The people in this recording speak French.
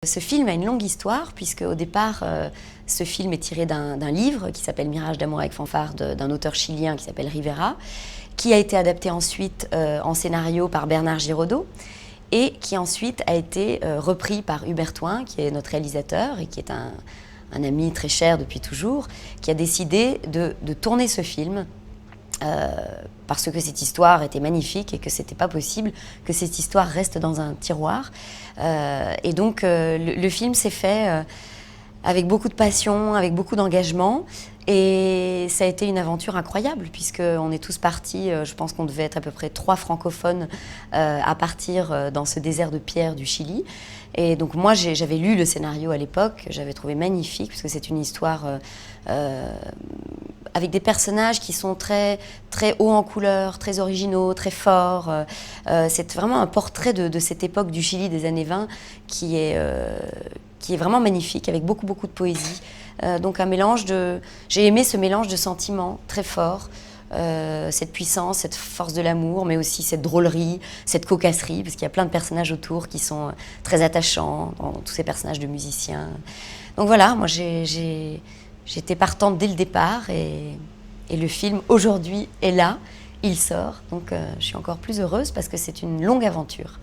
Ce film a une longue histoire puisque au départ, ce film est tiré d'un livre qui s'appelle Mirage d'amour avec fanfare d'un auteur chilien qui s'appelle Rivera, qui a été adapté ensuite en scénario par Bernard Giraudot et qui ensuite a été repris par Hubert Thoin, qui est notre réalisateur et qui est un ami très cher depuis toujours, qui a décidé de tourner ce film parce que cette histoire était magnifique et que c'était pas possible que cette histoire reste dans un tiroir. Et donc le film s'est fait avec beaucoup de passion, avec beaucoup d'engagement. Et ça a été une aventure incroyable puisqu'on est tous partis, je pense qu'on devait être à peu près 3 francophones à partir dans ce désert de pierre du Chili. Et donc moi j'avais lu le scénario à l'époque, j'avais trouvé magnifique parce que c'est une histoire avec des personnages qui sont très, très hauts en couleur, très originaux, très forts. C'est vraiment un portrait de cette époque du Chili des années 20 qui est vraiment magnifique, avec beaucoup, beaucoup de poésie. Donc un mélange de... J'ai aimé ce mélange de sentiments très forts, cette puissance, cette force de l'amour, mais aussi cette drôlerie, cette cocasserie, parce qu'il y a plein de personnages autour qui sont très attachants, dans tous ces personnages de musiciens. Donc voilà, moi j'étais partante dès le départ et le film aujourd'hui est là, il sort, donc je suis encore plus heureuse parce que c'est une longue aventure.